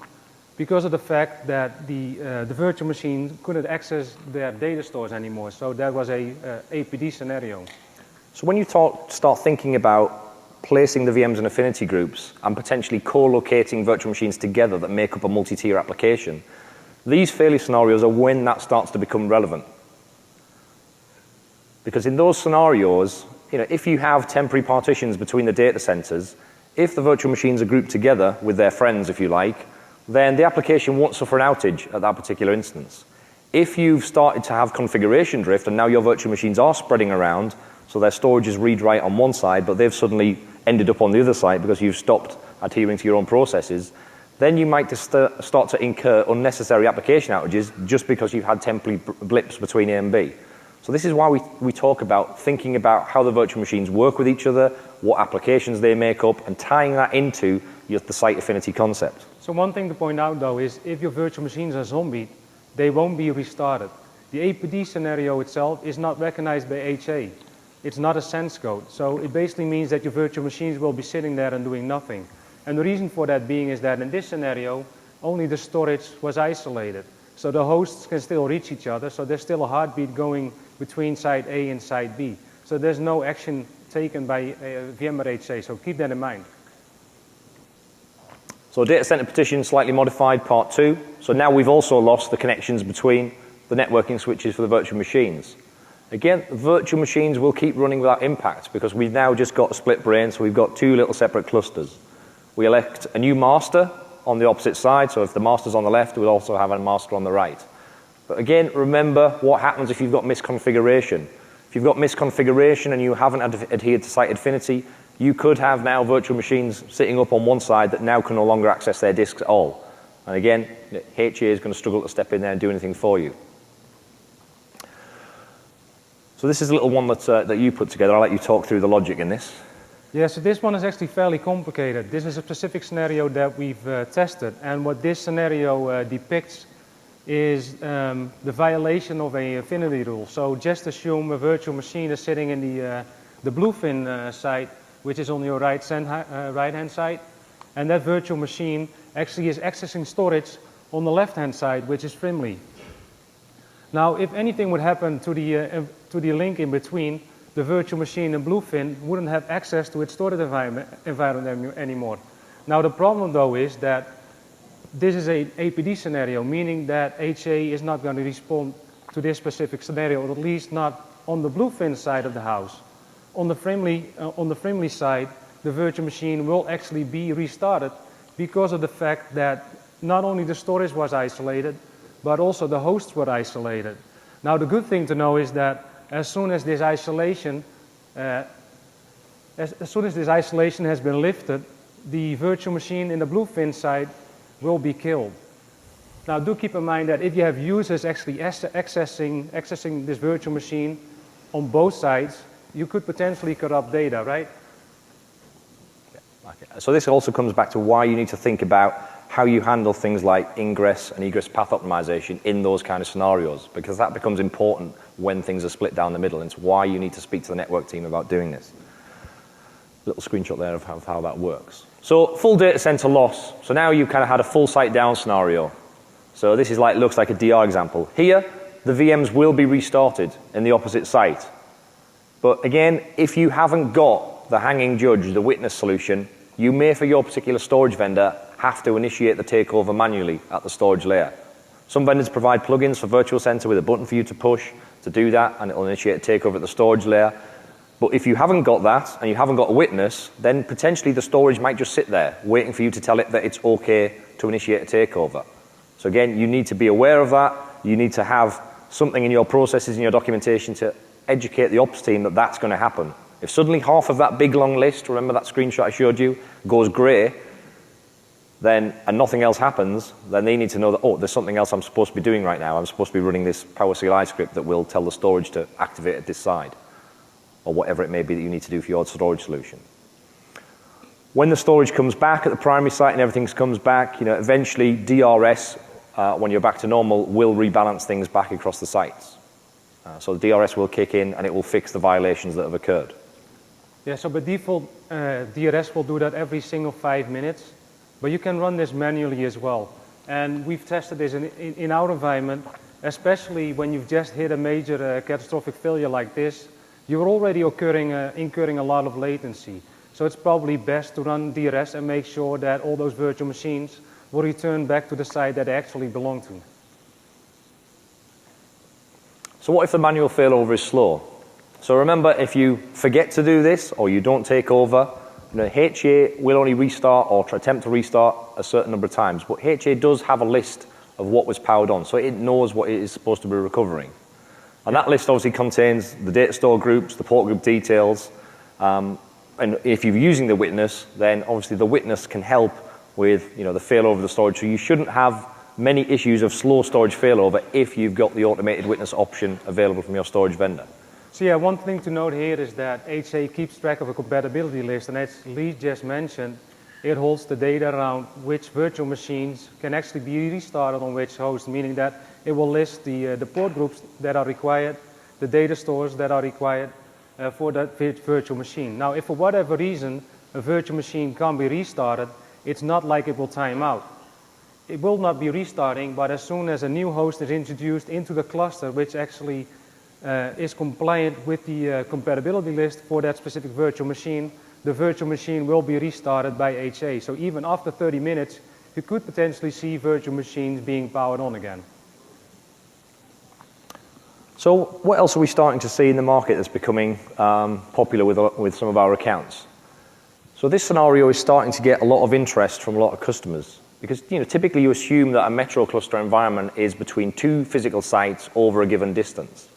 because of the fact that the virtual machine couldn't access their data stores anymore. So that was a APD scenario. So when you start thinking about placing the VMs in affinity groups and potentially co-locating virtual machines together that make up a multi-tier application, these failure scenarios are when that starts to become relevant. Because in those scenarios, if you have temporary partitions between the data centers, if the virtual machines are grouped together with their friends, if you like, then the application won't suffer an outage at that particular instance. If you've started to have configuration drift and now your virtual machines are spreading around, So their storage is read-write on one side, but they've suddenly ended up on the other side because you've stopped adhering to your own processes. Then you might start to incur unnecessary application outages just because you've had temporary blips between A and B. So this is why we talk about thinking about how the virtual machines work with each other, what applications they make up, and tying that into the site affinity concept. So one thing to point out though is if your virtual machines are zombied, they won't be restarted. The APD scenario itself is not recognized by HA. It's not a sense code. So it basically means that your virtual machines will be sitting there and doing nothing. And the reason for that being is that in this scenario, only the storage was isolated. So the hosts can still reach each other, so there's still a heartbeat going between side A and side B. So there's no action taken by VMware HA, so keep that in mind. So Datacenter partition slightly modified, part 2. So now we've also lost the connections between the networking switches for the virtual machines. Again, virtual machines will keep running without impact because we've now just got a split brain, so we've got 2 little separate clusters. We elect a new master on the opposite side, so if the master's on the left, we'll also have a master on the right. But again, remember what happens if you've got misconfiguration. If you've got misconfiguration and you haven't adhered to site affinity, you could have now virtual machines sitting up on one side that now can no longer access their disks at all. And again, HA is going to struggle to step in there and do anything for you. So this is a little one that you put together. I'll let you talk through the logic in this. Yeah, so this one is actually fairly complicated. This is a specific scenario that we've tested. And what this scenario depicts is the violation of a affinity rule. So just assume a virtual machine is sitting in the bluefin side, which is on your right-hand side. And that virtual machine actually is accessing storage on the left-hand side, which is Frimley. Now, if anything would happen to the link in between, the virtual machine and Bluefin wouldn't have access to its storage environment anymore. Now, the problem, though, is that this is an APD scenario, meaning that HA is not going to respond to this specific scenario, or at least not on the Bluefin side of the house. On the Frimley side, the virtual machine will actually be restarted because of the fact that not only the storage was isolated, but also the hosts were isolated. Now, the good thing to know is that as soon as this isolation has been lifted, the virtual machine in the Bluefin side will be killed. Now, do keep in mind that if you have users actually accessing this virtual machine on both sides, you could potentially corrupt data, right? Okay. So this also comes back to why you need to think about how you handle things like ingress and egress path optimization in those kind of scenarios, because that becomes important when things are split down the middle, and it's why you need to speak to the network team about doing this. Little screenshot there of how that works. So full data center loss. So now you've kind of had a full site down scenario. So this is looks like a DR example. Here, the VMs will be restarted in the opposite site. But again, if you haven't got the hanging judge, the witness solution, you may, for your particular storage vendor, have to initiate the takeover manually at the storage layer. Some vendors provide plugins for Virtual Center with a button for you to push to do that, and it'll initiate a takeover at the storage layer. But if you haven't got that, and you haven't got a witness, then potentially the storage might just sit there, waiting for you to tell it that it's okay to initiate a takeover. So again, you need to be aware of that. You need to have something in your processes, in your documentation, to educate the ops team that that's going to happen. If suddenly half of that big long list, remember that screenshot I showed you, goes grey, then, and nothing else happens, then they need to know that, oh, there's something else I'm supposed to be doing right now. I'm supposed to be running this PowerCLI script that will tell the storage to activate at this side, or whatever it may be that you need to do for your storage solution. When the storage comes back at the primary site and everything comes back, eventually DRS, when you're back to normal, will rebalance things back across the sites. So the DRS will kick in and it will fix the violations that have occurred. Yeah, so by default, DRS will do that every single 5 minutes. But you can run this manually as well. And we've tested this in our environment, especially when you've just hit a major catastrophic failure like this. You're already incurring a lot of latency. So it's probably best to run DRS and make sure that all those virtual machines will return back to the site that they actually belong to. So what if the manual failover is slow? So remember, if you forget to do this or you don't take over, HA will only restart or attempt to restart a certain number of times, but HA does have a list of what was powered on, so it knows what it is supposed to be recovering. And that list obviously contains the data store groups, the port group details, and if you're using the witness, then obviously the witness can help with the failover of the storage. So you shouldn't have many issues of slow storage failover if you've got the automated witness option available from your storage vendor. So yeah, one thing to note here is that HA keeps track of a compatibility list, and as Lee just mentioned, it holds the data around which virtual machines can actually be restarted on which host, meaning that it will list the port groups that are required, the data stores that are required for that virtual machine. Now, if for whatever reason a virtual machine can't be restarted, it's not like it will time out. It will not be restarting, but as soon as a new host is introduced into the cluster, which actually is compliant with the compatibility list for that specific virtual machine, the virtual machine will be restarted by HA. So even after 30 minutes, you could potentially see virtual machines being powered on again. So what else are we starting to see in the market that's becoming popular with some of our accounts? So this scenario is starting to get a lot of interest from a lot of customers because typically you assume that a metro cluster environment is between two physical sites over a given distance.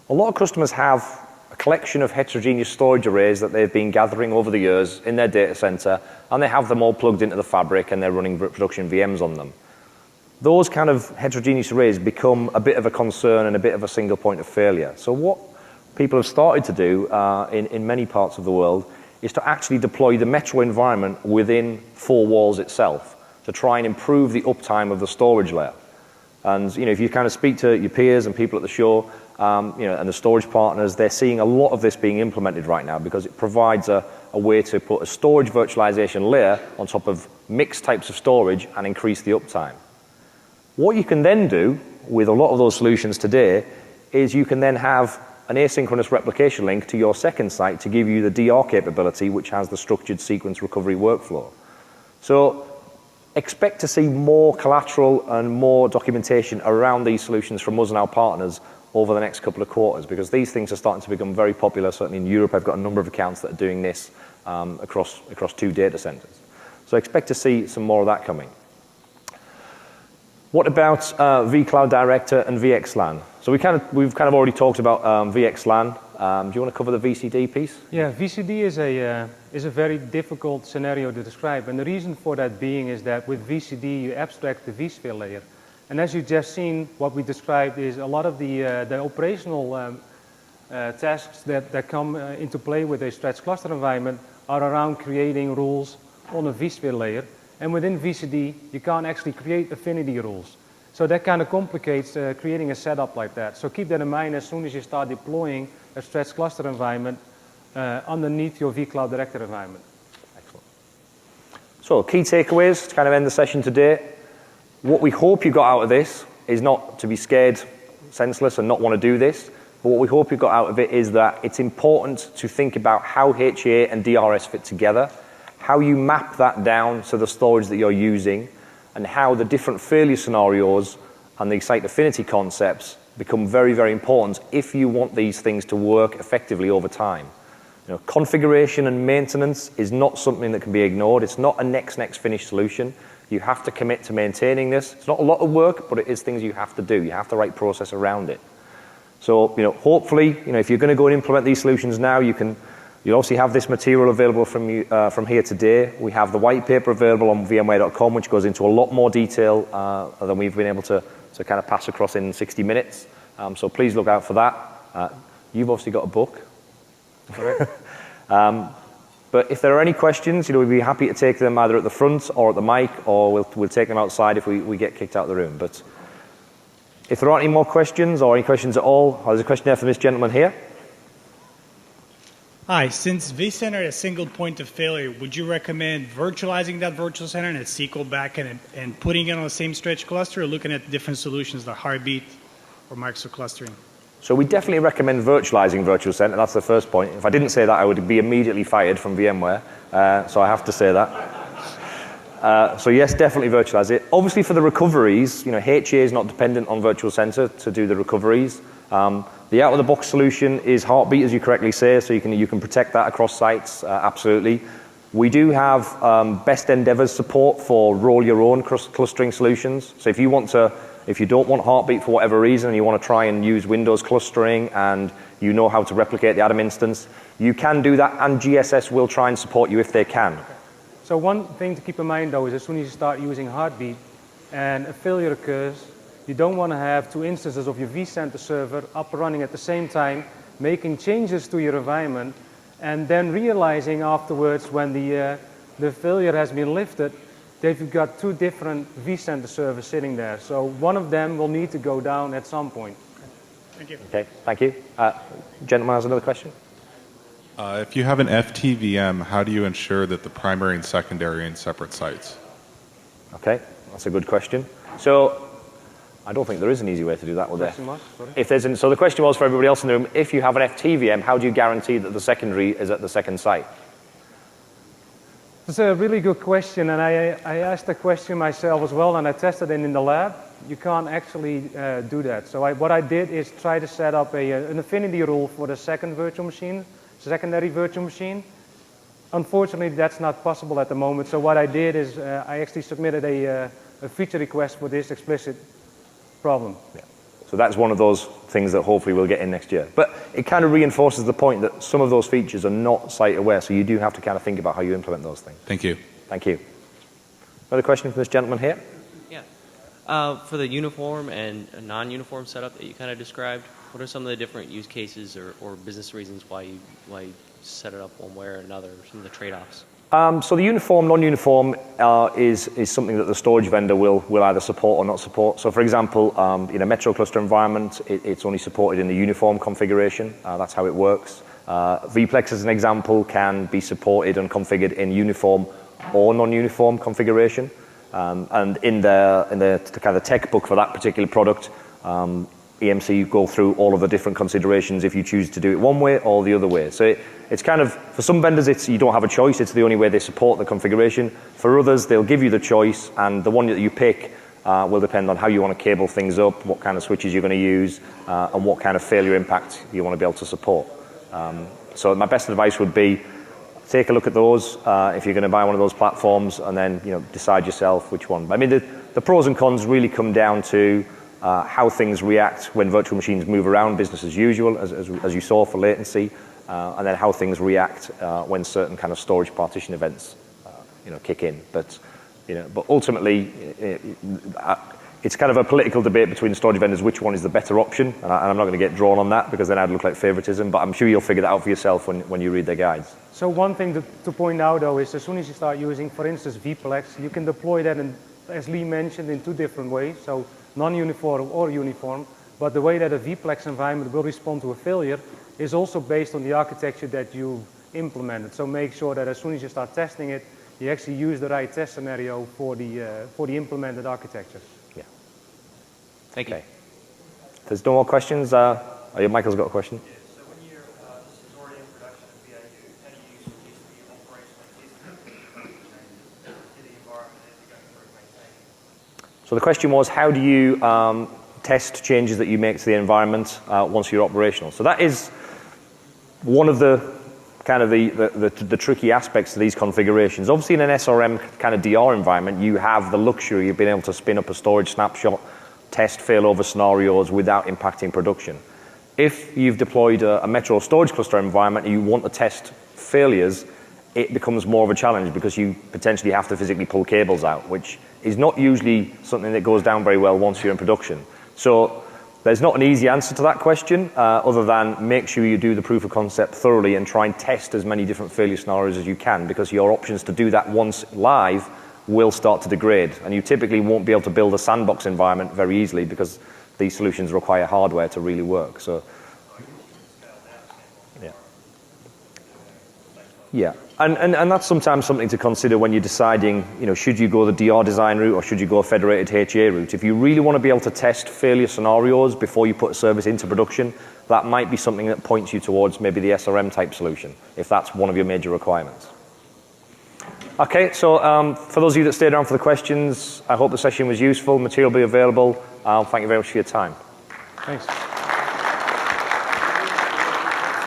A lot of customers have a collection of heterogeneous storage arrays that they've been gathering over the years in their data center, and they have them all plugged into the fabric and they're running production VMs on them. Those kind of heterogeneous arrays become a bit of a concern and a bit of a single point of failure. So what people have started to do in many parts of the world is to actually deploy the metro environment within four walls itself to try and improve the uptime of the storage layer. And if you kind of speak to your peers and people at the show, and the storage partners, they're seeing a lot of this being implemented right now because it provides a way to put a storage virtualization layer on top of mixed types of storage and increase the uptime. What you can then do with a lot of those solutions today is you can then have an asynchronous replication link to your second site to give you the DR capability, which has the structured sequence recovery workflow. So expect to see more collateral and more documentation around these solutions from us and our partners over the next couple of quarters because these things are starting to become very popular. Certainly in Europe, I've got a number of accounts that are doing this across 2 data centers. So expect to see some more of that coming. What about vCloud Director and VXLAN? So we've kind of already talked about VXLAN. Do you want to cover the VCD piece? Yeah, VCD is a very difficult scenario to describe, and the reason for that being is that with VCD you abstract the vSphere layer, and as you've just seen, what we described is a lot of the operational tasks that come into play with a stretched cluster environment are around creating rules on a vSphere layer. And within VCD, you can't actually create affinity rules. So that kind of complicates creating a setup like that. So keep that in mind as soon as you start deploying a stretched cluster environment underneath your vCloud Director environment. Excellent. So key takeaways to kind of end the session today. What we hope you got out of this is not to be scared, senseless, and not want to do this. But what we hope you got out of it is that it's important to think about how HA and DRS fit together, how you map that down to the storage that you're using, and how the different failure scenarios and the site affinity concepts become very, very important if you want these things to work effectively over time. Configuration and maintenance is not something that can be ignored. It's not a next finish solution. You have to commit to maintaining this. It's not a lot of work, but it is things you have to do. You have the right process around it. So, hopefully, if you're going to go and implement these solutions now, you'll also have this material available from here today. We have the white paper available on VMware.com, which goes into a lot more detail than we've been able to kind of pass across in 60 minutes. So please look out for that. You've obviously got a book. Correct. But if there are any questions, we'd be happy to take them either at the front or at the mic, or we'll take them outside if we get kicked out of the room. But if there aren't any more questions or any questions at all, there's a question there from this gentleman here. Hi, since vCenter is a single point of failure, would you recommend virtualizing that virtual center and a SQL backend and putting it on the same stretch cluster, or looking at different solutions like Heartbeat or Microsoft clustering? So we definitely recommend virtualizing virtual center. That's the first point. If I didn't say that, I would be immediately fired from VMware. So I have to say that. So yes, definitely virtualize it. Obviously for the recoveries, HA is not dependent on virtual center to do the recoveries. The out-of-the-box solution is Heartbeat, as you correctly say, so you can protect that across sites, absolutely. We do have best endeavors support for roll your own clustering solutions. So if you want to If you don't want Heartbeat for whatever reason and you want to try and use Windows clustering and you know how to replicate the Atom instance, you can do that, and GSS will try and support you if they can. So one thing to keep in mind though is as soon as you start using Heartbeat and a failure occurs, you don't want to have two instances of your vCenter server up and running at the same time, making changes to your environment, and then realizing afterwards when the failure has been lifted that you've got two different vCenter servers sitting there. So one of them will need to go down at some point. Thank you. Okay, thank you. Gentleman has another question. If you have an FTVM, how do you ensure that the primary and secondary are in separate sites? Okay, that's a good question. So I don't think there is an easy way to do that, will there? If there's so the question was for everybody else in the room, if you have an FTVM, how do you guarantee that the secondary is at the second site? It's a really good question, and I asked the question myself as well, and I tested it in the lab. You can't actually do that. So what I did is try to set up an affinity rule for the secondary virtual machine. Unfortunately, that's not possible at the moment. So what I did is I actually submitted a feature request for this explicit problem. Yeah. So that's one of those things that hopefully we'll get in next year. But it kind of reinforces the point that some of those features are not site aware, so you do have to kind of think about how you implement those things. Thank you. Thank you. Another question from this gentleman here? Yeah. For the uniform and non-uniform setup that you kind of described, what are some of the different use cases or business reasons why you set it up one way or another, some of the trade-offs? So the uniform, non-uniform is something that the storage vendor will either support or not support. So for example, in a metro cluster environment, it's only supported in the uniform configuration. That's how it works. vPlex, as an example, can be supported and configured in uniform or non-uniform configuration. And in the kind of tech book for that particular product, EMC go through all of the different considerations if you choose to do it one way or the other way. So it's kind of, for some vendors, you don't have a choice. It's the only way they support the configuration. For others, they'll give you the choice, and the one that you pick will depend on how you want to cable things up, what kind of switches you're going to use, and what kind of failure impact you want to be able to support. So my best advice would be, take a look at those if you're going to buy one of those platforms, and then decide yourself which one. I mean, the pros and cons really come down to how things react when virtual machines move around, business as usual, as you saw for latency, and then how things react when certain kind of storage partition events kick in. But ultimately, it's kind of a political debate between storage vendors which one is the better option, and I'm not going to get drawn on that because then I'd look like favoritism, but I'm sure you'll figure that out for yourself when you read their guides. So one thing to point out though is as soon as you start using, for instance, vPlex, you can deploy that, as Lee mentioned, in two different ways. So non-uniform or uniform, but the way that a vPlex environment will respond to a failure is also based on the architecture that you implemented. So make sure that as soon as you start testing it, you actually use the right test scenario for the implemented architecture. Yeah. Thank you. Okay. If there's no more questions, Michael's got a question. Yeah, so when this is already in production at BAU, how do you use the operational testing to the environment as you go through maintaining? So the question was, how do you test changes that you make to the environment once you're operational? So that is one of the kind of the tricky aspects of these configurations. Obviously, in an SRM kind of DR environment, you have the luxury of being able to spin up a storage snapshot, test failover scenarios without impacting production. If you've deployed a metro storage cluster environment and you want to test failures, it becomes more of a challenge because you potentially have to physically pull cables out, which is not usually something that goes down very well once you're in production. So there's not an easy answer to that question other than make sure you do the proof of concept thoroughly and try and test as many different failure scenarios as you can, because your options to do that once live will start to degrade, and you typically won't be able to build a sandbox environment very easily because these solutions require hardware to really work. So yeah, and that's sometimes something to consider when you're deciding, should you go the DR design route or should you go a federated HA route. If you really want to be able to test failure scenarios before you put a service into production, that might be something that points you towards maybe the SRM type solution, if that's one of your major requirements. Okay, so for those of you that stayed around for the questions, I hope the session was useful. Material will be available. Thank you very much for your time. Thanks.